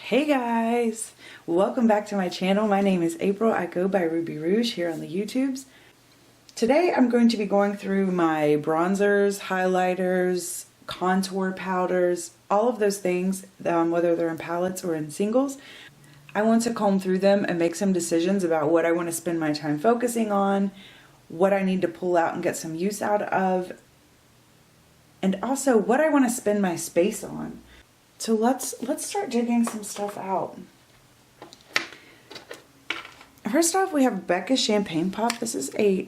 Hey guys! Welcome back to my channel. My name is April. I go by Ruby Rouge here on the YouTubes. Today I'm going to be going through my bronzers, highlighters, contour powders, all of those things, whether they're in palettes or in singles. I want to comb through them and make some decisions about what I want to spend my time focusing on, what I need to pull out and get some use out of, and also what I want to spend my space on. So let's start digging some stuff out. First off, we have Becca Champagne Pop. This is a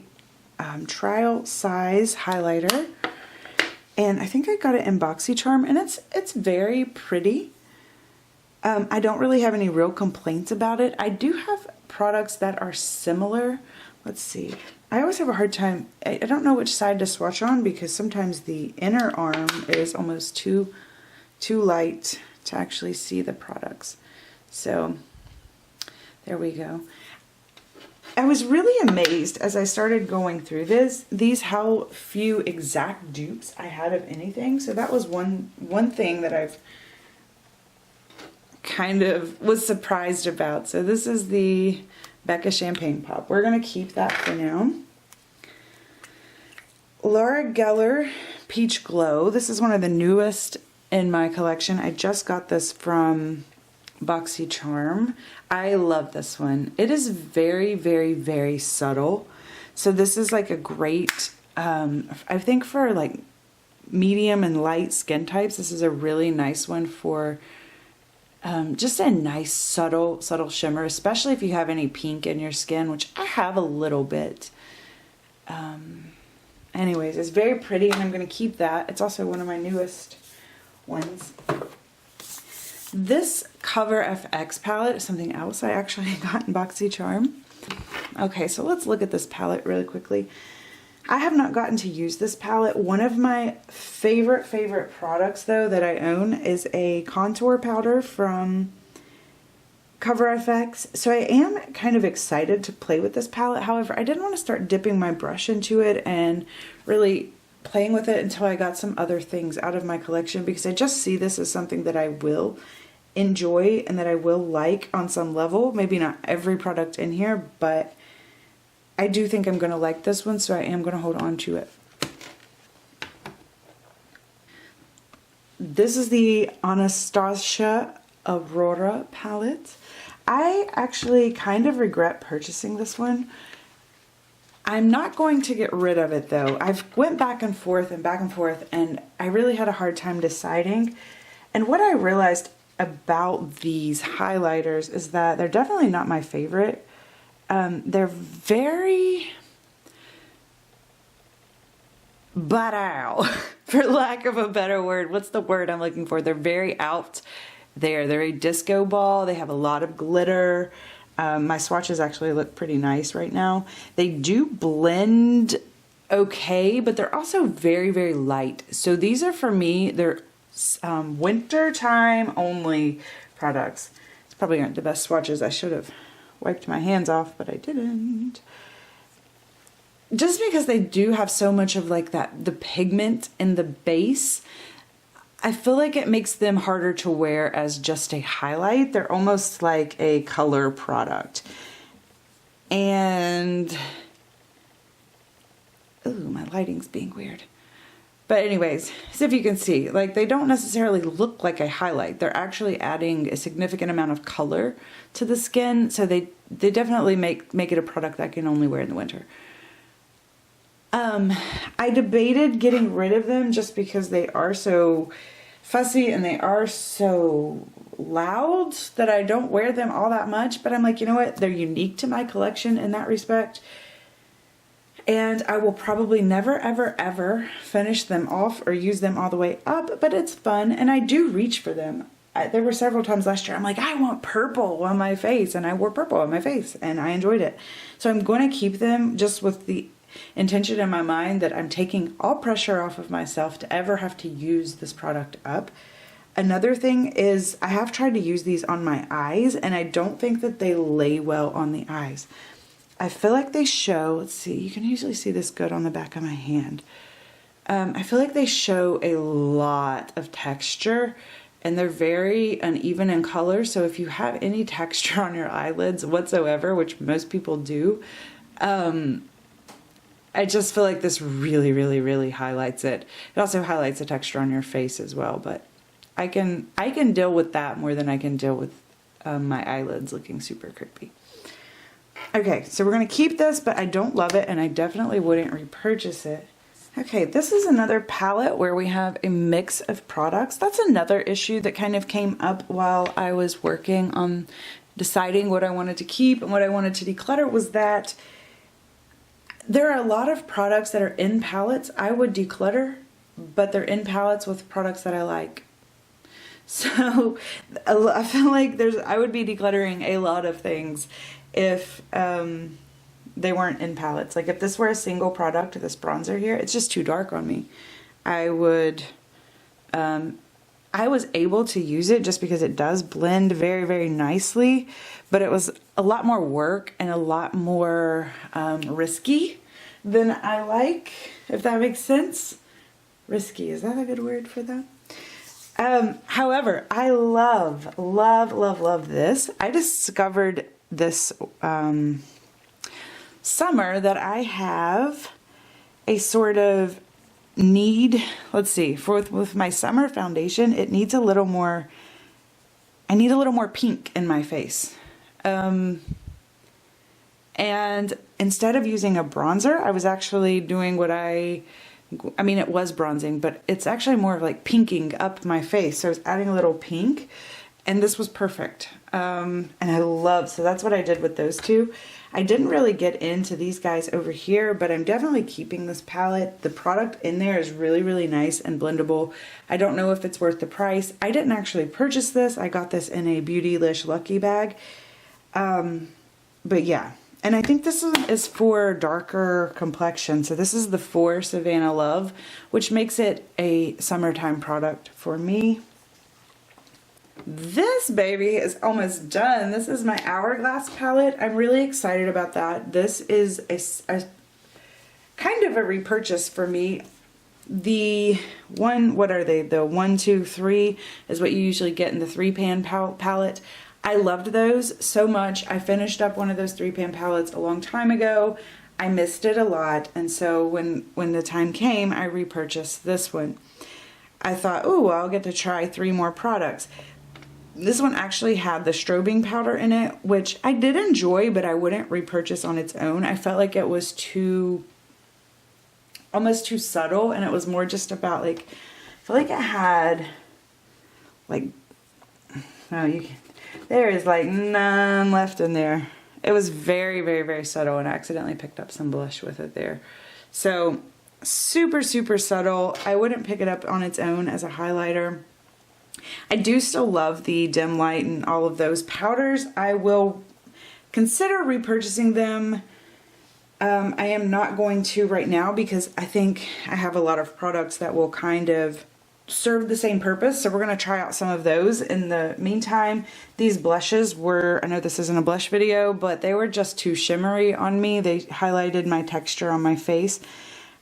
trial size highlighter, and I think I got it in BoxyCharm, and it's very pretty. I don't really have any real complaints about it. I do have products that are similar. Let's see. I always have a hard time. I don't know which side to swatch on because sometimes the inner arm is almost too light to actually see the products. So there we go. I was really amazed as I started going through these how few exact dupes I had of anything. So that was one thing that I've kind of was surprised about. So this is the Becca Champagne Pop. We're gonna keep that for now. Laura Gellar Peach Glow. This is one of the newest in my collection. I just got this from BoxyCharm. I love this one. It is very, very, very subtle. So this is like a great, I think for like medium and light skin types, this is a really nice one for just a nice subtle shimmer, especially if you have any pink in your skin, which I have a little bit. Anyways, it's very pretty and I'm going to keep that. It's also one of my newest ones. This Cover FX palette is something else I actually got in BoxyCharm. Okay, so let's look at this palette really quickly. I have not gotten to use this palette. One of my favorite products though that I own is a contour powder from Cover FX. So I am kind of excited to play with this palette. However, I didn't want to start dipping my brush into it and really playing with it until I got some other things out of my collection, because I just see this as something that I will enjoy and that I will like on some level. Maybe not every product in here, but I do think I'm going to like this one, so I am going to hold on to it. This is the Anastasia Aurora palette. I actually kind of regret purchasing this one. I'm not going to get rid of it though. I've went back and forth and I really had a hard time deciding. And what I realized about these highlighters is that they're definitely not my favorite. They're very banal, for lack of a better word. What's the word I'm looking for? They're very out there. They're a disco ball. They have a lot of glitter. My swatches actually look pretty nice right now. They do blend okay, but they're also very, very light. So these are, for me, they're winter time only products. These probably aren't the best swatches. I should have wiped my hands off, but I didn't. Just because they do have so much of like that, the pigment in the base, I feel like it makes them harder to wear as just a highlight. They're almost like a color product. And, ooh, my lighting's being weird. But anyways, so if you can see, like they don't necessarily look like a highlight. They're actually adding a significant amount of color to the skin. So they definitely make it a product that I can only wear in the winter. I debated getting rid of them just because they are so fussy and they are so loud that I don't wear them all that much. But I'm like, you know what? They're unique to my collection in that respect. And I will probably never, ever, ever finish them off or use them all the way up. But it's fun and I do reach for them. There were several times last year I'm like, I want purple on my face. And I wore purple on my face and I enjoyed it. So I'm going to keep them just with the intention in my mind that I'm taking all pressure off of myself to ever have to use this product up. Another thing is I have tried to use these on my eyes and I don't think that they lay well on the eyes. I feel like they show, let's see, you can usually see this good on the back of my hand. I feel like they show a lot of texture and they're very uneven in color. So if you have any texture on your eyelids whatsoever, which most people do, I just feel like this really, really, really highlights it. It also highlights the texture on your face as well, but I can deal with that more than I can deal with my eyelids looking super creepy. Okay, so we're going to keep this, but I don't love it, and I definitely wouldn't repurchase it. Okay, this is another palette where we have a mix of products. That's another issue that kind of came up while I was working on deciding what I wanted to keep and what I wanted to declutter, was that there are a lot of products that are in palettes I would declutter, but they're in palettes with products that I like. So I feel like I would be decluttering a lot of things if they weren't in palettes. Like if this were a single product, this bronzer here, it's just too dark on me. I was able to use it just because it does blend very, very nicely, but it was a lot more work and a lot more risky than I like, if that makes sense. Risky, is that a good word for that? However, I love, love, love, love this. I discovered this summer that I have a sort of need, let's see, with my summer foundation, it needs a little more, I need a little more pink in my face. And instead of using a bronzer, I was actually doing what I mean, it was bronzing, but it's actually more of like pinking up my face. So I was adding a little pink, and this was perfect. And I love, so that's what I did with those two. I didn't really get into these guys over here, but I'm definitely keeping this palette. The product in there is really, really nice and blendable. I don't know if it's worth the price. I didn't actually purchase this. I got this in a Beautylish Lucky Bag. But yeah. And I think this is for darker complexion. So this is the 4 Savannah Love, which makes it a summertime product for me. This baby is almost done. This is my Hourglass palette. I'm really excited about that. This is a kind of a repurchase for me. The one, what are they? The 1, 2, 3 is what you usually get in the 3-pan palette. I loved those so much. I finished up one of those 3-pan palettes a long time ago. I missed it a lot, and so when the time came, I repurchased this one. I thought, oh, well, I'll get to try 3 more products. This one actually had the strobing powder in it, which I did enjoy, but I wouldn't repurchase on its own. I felt like it was almost too subtle, and it was more just about like, I feel like it had like, there is like none left in there. It was very, very, very subtle, and I accidentally picked up some blush with it there. So super, super subtle. I wouldn't pick it up on its own as a highlighter. I do still love the Dim Light and all of those powders. I will consider repurchasing them. I am not going to right now because I think I have a lot of products that will kind of serve the same purpose, so we're going to try out some of those. In the meantime, these blushes were, I know this isn't a blush video, but they were just too shimmery on me. They highlighted my texture on my face,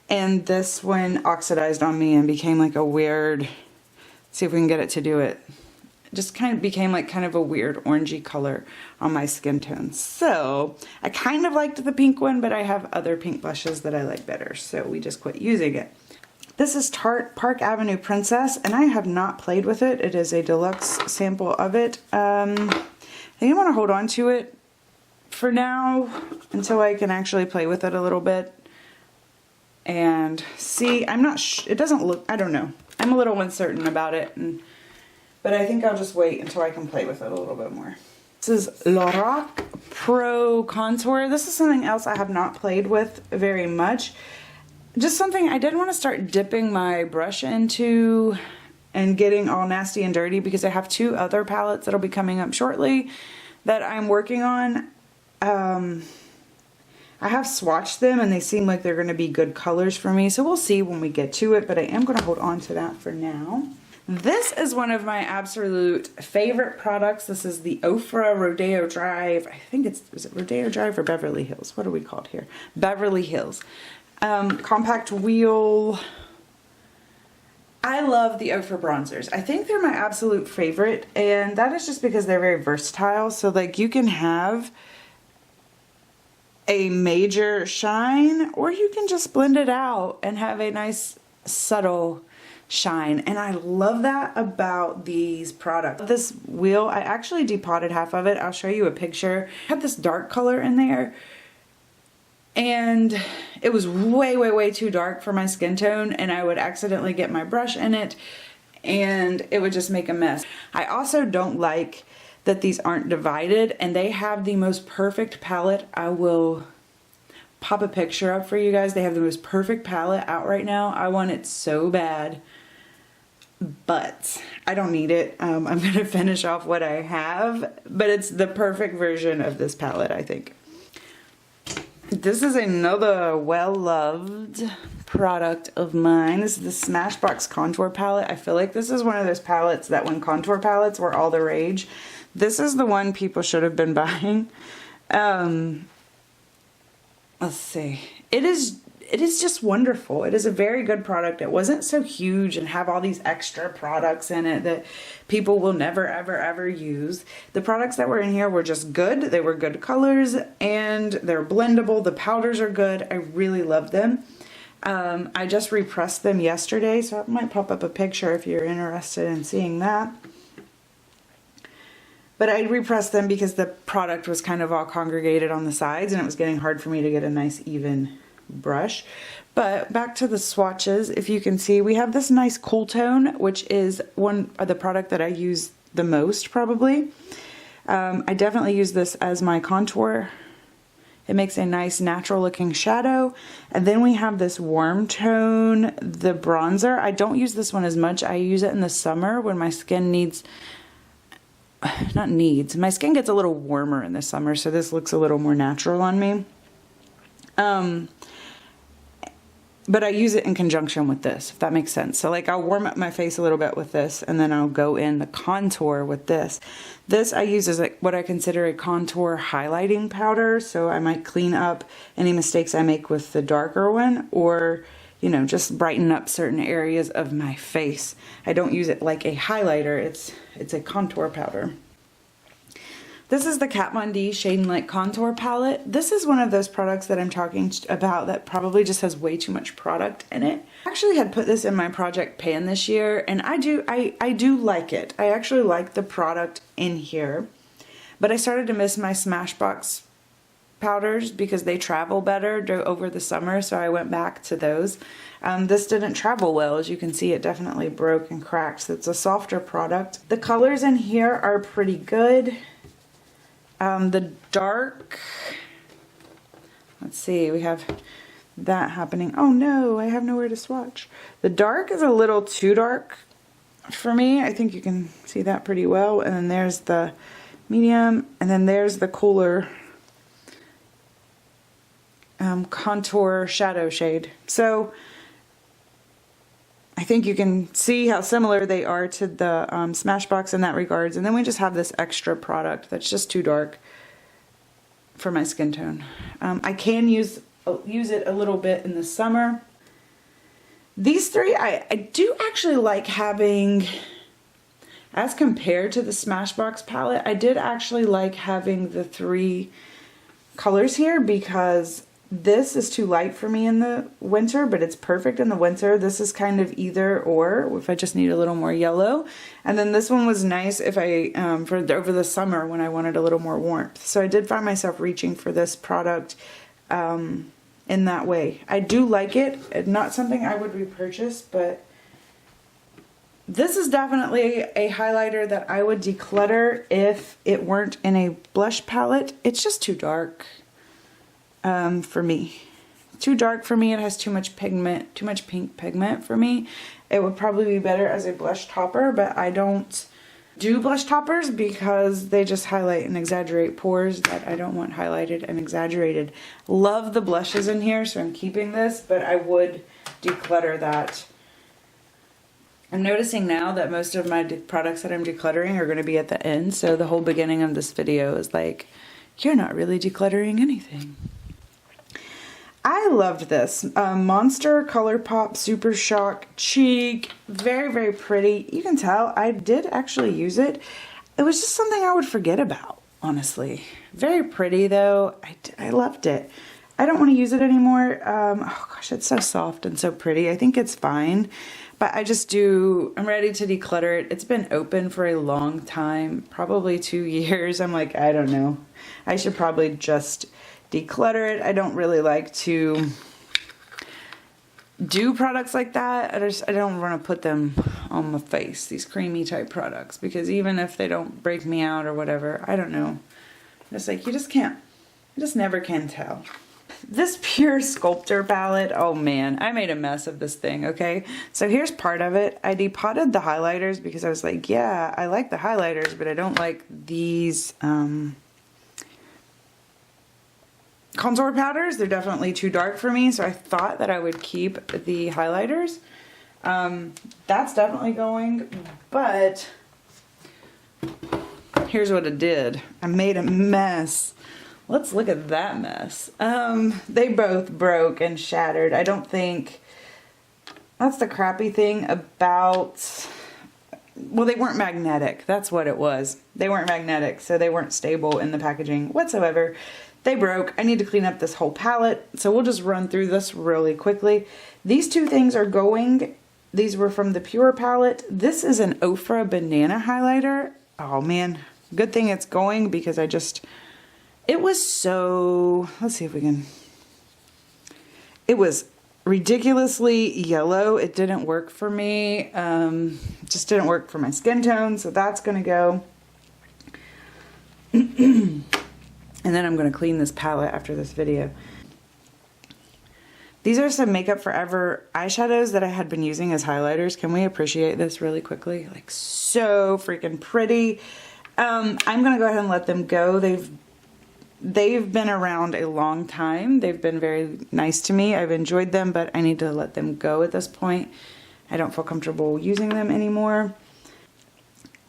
and this one oxidized on me and became like a weird, let's see if we can get it to do it. It just kind of became like kind of a weird orangey color on my skin tone. So I kind of liked the pink one, but I have other pink blushes that I like better, so we just quit using it. This is Tarte Park Avenue Princess, and I have not played with it. It is a deluxe sample of it. I think I want to hold on to it for now until I can actually play with it a little bit and see. I'm not sure. It doesn't look, I don't know. I'm a little uncertain about it, but I think I'll just wait until I can play with it a little bit more. This is Lorac Pro Contour. This is something else I have not played with very much. Just something I didn't want to start dipping my brush into and getting all nasty and dirty, because I have 2 other palettes that'll be coming up shortly that I'm working on. I have swatched them and they seem like they're going to be good colors for me, so we'll see when we get to it, but I am going to hold on to that for now. This is one of my absolute favorite products. This is the Ofra Rodeo Drive. I think is it Rodeo Drive or Beverly Hills? What are we called here? Beverly Hills. Compact wheel. I love the Ofra bronzers. I think they're my absolute favorite, and that is just because they're very versatile. So like you can have a major shine, or you can just blend it out and have a nice subtle shine. And I love that about these products. This wheel, I actually depotted half of it. I'll show you a picture. I had this dark color in there, and it was way too dark for my skin tone, and I would accidentally get my brush in it and it would just make a mess. I also don't like that these aren't divided, and they have the most perfect palette. I will pop a picture up for you guys. They have the most perfect palette out right now. I want it so bad, but I don't need it. I'm gonna finish off what I have, but it's the perfect version of this palette, I think. This is another well-loved product of mine. This is the Smashbox contour palette. I feel like this is one of those palettes that when contour palettes were all the rage, this is the one people should have been buying. Let's see. It is just wonderful. It is a very good product. It wasn't so huge and have all these extra products in it that people will never ever use. The products that were in here were just good. They were good colors and they're blendable. The powders are good. I really love them. I just repressed them yesterday, so I might pop up a picture if you're interested in seeing that. But I repressed them because the product was kind of all congregated on the sides and it was getting hard for me to get a nice even brush. But back to the swatches, if you can see, we have this nice cool tone, which is one of the product that I use the most probably. I definitely use this as my contour. It makes a nice natural looking shadow. And then we have this warm tone, the bronzer. I don't use this one as much. I use it in the summer when my skin needs, my skin gets a little warmer in the summer, so this looks a little more natural on me. But I use it in conjunction with this, if that makes sense. So like I'll warm up my face a little bit with this, and then I'll go in the contour with this. This I use as like what I consider a contour highlighting powder. So I might clean up any mistakes I make with the darker one, or you know, just brighten up certain areas of my face. I don't use it like a highlighter. It's a contour powder. This is the Kat Von D Shade and Light Contour Palette. This is one of those products that I'm talking about that probably just has way too much product in it. I actually had put this in my project pan this year, and I do like it. I actually like the product in here, but I started to miss my Smashbox powders because they travel better over the summer, so I went back to those. This didn't travel well. As you can see, it definitely broke and cracked, so it's a softer product. The colors in here are pretty good. The dark, let's see, we have that happening. Oh no, I have nowhere to swatch. The dark is a little too dark for me. I think you can see that pretty well. And then there's the medium, and then there's the cooler contour shadow shade. So I think you can see how similar they are to the Smashbox in that regards. And then we just have this extra product that's just too dark for my skin tone. I can use it a little bit in the summer. These three, I do actually like having, as compared to the Smashbox palette, I did actually like having the three colors here because this is too light for me in the winter, but it's perfect in the winter. This is kind of either or, if I just need a little more yellow. And then this one was nice if I, for over the summer when I wanted a little more warmth. So I did find myself reaching for this product in that way. I do like it. It's not something I would repurchase, but this is definitely a highlighter that I would declutter if it weren't in a blush palette. It's just too dark. For me. Too dark for me. It has too much pigment, too much pink pigment for me. It would probably be better as a blush topper, but I don't do blush toppers because they just highlight and exaggerate pores that I don't want highlighted and exaggerated. Love the blushes in here, so I'm keeping this, but I would declutter that. I'm noticing now that most of my products that I'm decluttering are going to be at the end, so the whole beginning of this video is like, you're not really decluttering anything. I loved this. Monster Color Pop Super Shock Cheek. Very, very pretty. You can tell I did actually use it. It was just something I would forget about, honestly. Very pretty though. I loved it. I don't want to use it anymore. Oh gosh, it's so soft and so pretty. I think it's fine. But I'm ready to declutter it. It's been open for a long time, probably 2 years. I'm like, I don't know. I should probably just declutter it. I don't really like to do products like that. I don't want to put them on my face, these creamy type products, because even if they don't break me out or whatever, I don't know. It's like, you just never can tell. This Pure Sculptor palette, oh man, I made a mess of this thing, okay? So here's part of it. I depotted the highlighters because I was like, yeah, I like the highlighters, but I don't like these contour powders. They're definitely too dark for me, so I thought that I would keep the highlighters. That's definitely going, but here's what it did. I made a mess. Let's look at that mess. They both broke and shattered. I don't think... That's the crappy thing about... Well, they weren't magnetic. That's what it was. They weren't magnetic, so they weren't stable in the packaging whatsoever. They broke. I need to clean up this whole palette, so we'll just run through this really quickly. These two things are going. These were from the Pure palette. This is an Ofra Banana highlighter. Oh, man. Good thing it's going because it was so, let's see if we can, it was ridiculously yellow. It didn't work for me. Just didn't work for my skin tone, so that's going to go. And then I'm going to clean this palette after this video. These are some Makeup Forever eyeshadows that I had been using as highlighters. Can we appreciate this really quickly? Like, so freaking pretty. I'm going to go ahead and let them go. They've been around a long time. They've been very nice to me. I've enjoyed them, but I need to let them go at this point. I don't feel comfortable using them anymore.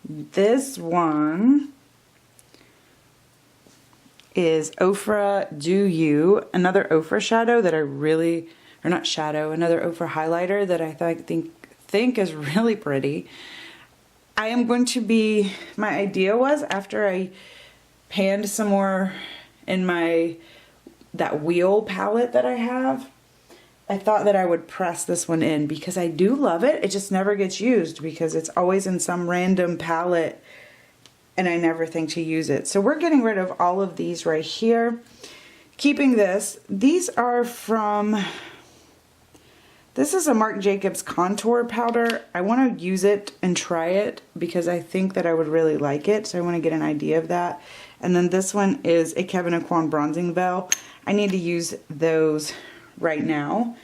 This one is Ofra Dew You, another Ofra shadow that I really, or not shadow, another Ofra highlighter that I think is really pretty. I am going to be, my idea was after I panned some more in that wheel palette that I have, I thought that I would press this one in because I do love it. It just never gets used because it's always in some random palette and I never think to use it. So we're getting rid of all of these right here. Keeping this. These are from, this is a Marc Jacobs contour powder. I want to use it and try it because I think that I would really like it. So I want to get an idea of that. And then this one is a Kevyn Aucoin Bronzing Veil. I need to use those right now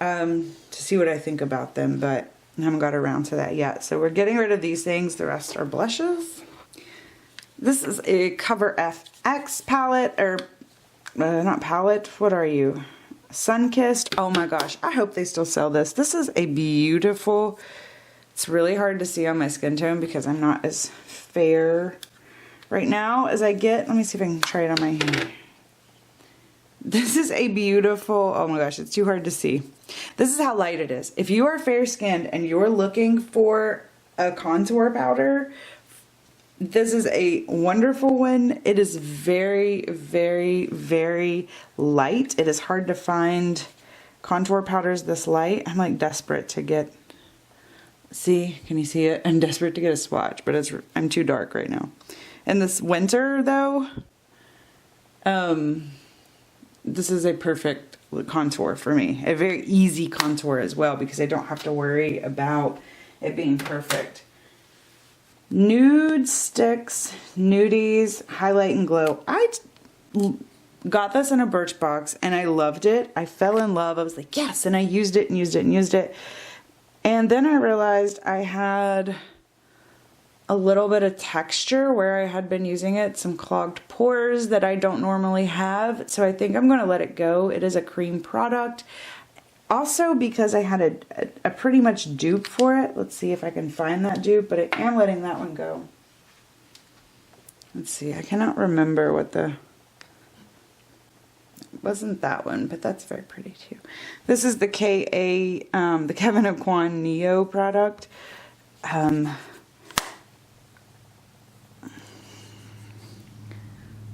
to see what I think about them, but I haven't got around to that yet. So we're getting rid of these things. The rest are blushes. This is a Cover FX palette, or not palette, what are you? Sunkissed. Oh my gosh, I hope they still sell this. This is a beautiful, it's really hard to see on my skin tone because I'm not as fair right now as I get. Let me see if I can try it on my hair. This is a beautiful, oh my gosh, it's too hard to see. This is how light it is. If you are fair skinned and you're looking for a contour powder, this is a wonderful one. It is very, very, very light. It is hard to find contour powders this light. I'm like desperate to get, see, can you see it? I'm desperate to get a swatch, but I'm too dark right now. In this winter though, this is a perfect contour for me. A very easy contour as well because I don't have to worry about it being perfect. Nude Sticks, Nudies, Highlight and Glow. I got this in a Birchbox and I loved it. I fell in love. I was like, yes, and I used it and used it and used it. And then I realized I had a little bit of texture where I had been using it, some clogged pores that I don't normally have. So I think I'm going to let it go. It is a cream product. Also because I had a pretty much dupe for it. Let's see if I can find that dupe, but I am letting that one go. Let's see, I cannot remember what wasn't that one, but that's very pretty too. This is the the Kevyn Aucoin Neo product.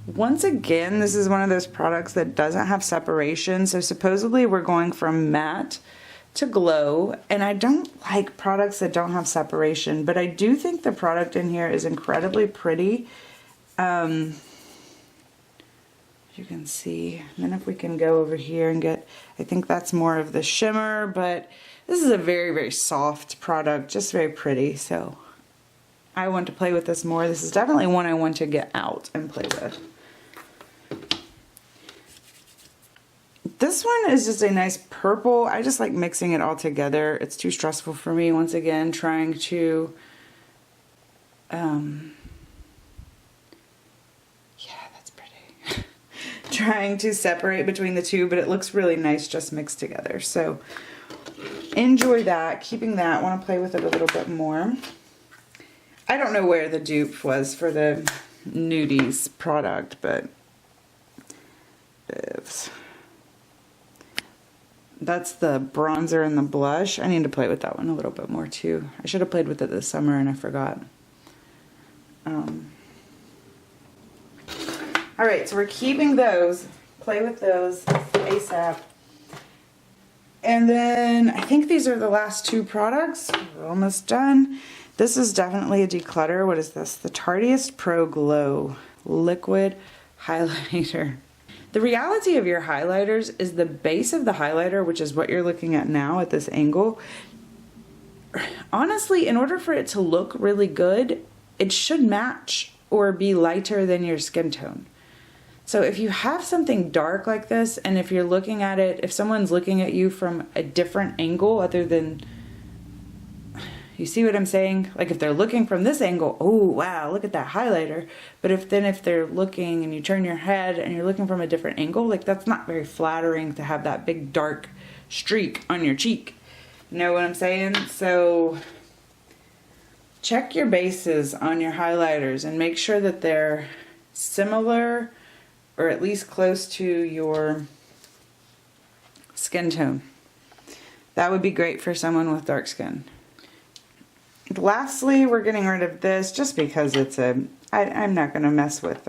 Once again, this is one of those products that doesn't have separation. So supposedly we're going from matte to glow, and I don't like products that don't have separation, but I do think the product in here is incredibly pretty. You can see, and then if we can go over here and get, I think that's more of the shimmer, but this is a very, very soft product, just very pretty. So I want to play with this more. This is definitely one I want to get out and play with. This one is just a nice purple. I just like mixing it all together. It's too stressful for me, once again, trying to trying to separate between the two, but it looks really nice just mixed together. So enjoy that, keeping that. Want to play with it a little bit more. I don't know where the dupe was for the Nudies product, but that's the bronzer and the blush. I need to play with that one a little bit more too. I should have played with it this summer and I forgot. All right, so we're keeping those. Play with those ASAP. And then I think these are the last two products. We're almost done. This is definitely a declutter. What is this? The Tarte Pro Glow Liquid Highlighter. The reality of your highlighters is the base of the highlighter, which is what you're looking at now at this angle. Honestly, in order for it to look really good, it should match or be lighter than your skin tone. So if you have something dark like this, and if you're looking at it, if someone's looking at you from a different angle other than, you see what I'm saying? Like if they're looking from this angle, oh wow, look at that highlighter. But if they're looking and you turn your head and you're looking from a different angle, like that's not very flattering to have that big dark streak on your cheek. You know what I'm saying? So check your bases on your highlighters and make sure that they're similar or at least close to your skin tone. That would be great for someone with dark skin. Lastly, we're getting rid of this just because it's I'm not going to mess with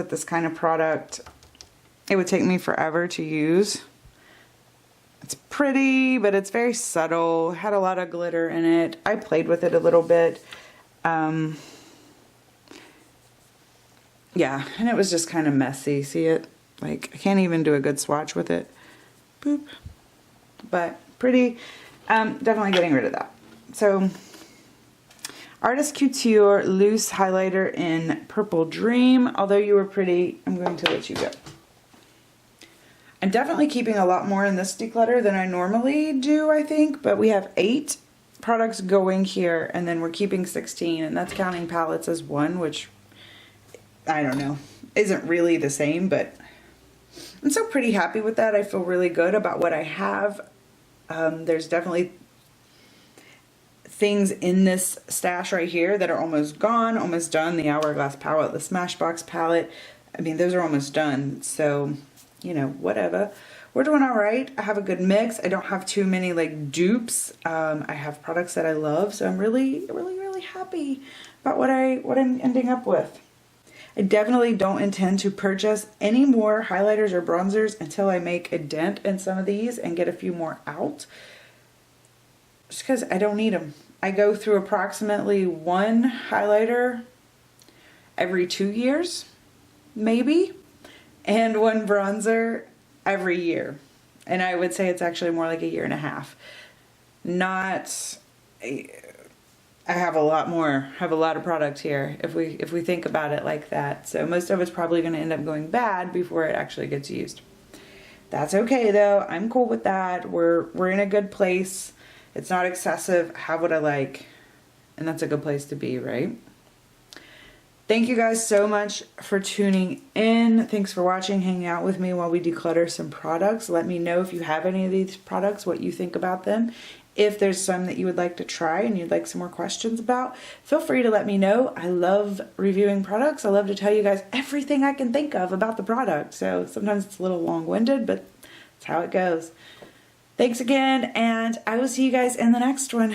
this kind of product. It would take me forever to use. It's pretty, but it's very subtle. Had a lot of glitter in it. I played with it a little bit. Yeah, and it was just kind of messy. See it? Like, I can't even do a good swatch with it. Boop. But pretty. Definitely getting rid of that. So, Artist Couture Loose Highlighter in Purple Dream. Although you were pretty, I'm going to let you go. I'm definitely keeping a lot more in this declutter than I normally do, I think. But we have 8 products going here, and then we're keeping 16. And that's counting palettes as one, which, I don't know, isn't really the same. But I'm so pretty happy with that. I feel really good about what I have. There's definitely things in this stash right here that are almost gone, almost done. The Hourglass palette, the Smashbox palette, I mean, those are almost done. So, you know, whatever. We're doing all right. I have a good mix. I don't have too many like dupes. I have products that I love, so I'm really, really, really happy about what I'm ending up with. I definitely don't intend to purchase any more highlighters or bronzers until I make a dent in some of these and get a few more out. Just because I don't need them. I go through approximately one highlighter every 2 years, maybe, and one bronzer every year. And I would say it's actually more like a year and a half. I have a lot of product here if we think about it like that. So most of it's probably going to end up going bad before it actually gets used. That's okay though. I'm cool with that. We're in a good place. It's not excessive. I have what I like, and that's a good place to be, right? Thank you guys so much for tuning in. Thanks for watching, hanging out with me while we declutter some products. Let me know if you have any of these products, what you think about them. If there's some that you would like to try and you'd like some more questions about, feel free to let me know. I love reviewing products. I love to tell you guys everything I can think of about the product. So sometimes it's a little long-winded, but that's how it goes. Thanks again, and I will see you guys in the next one.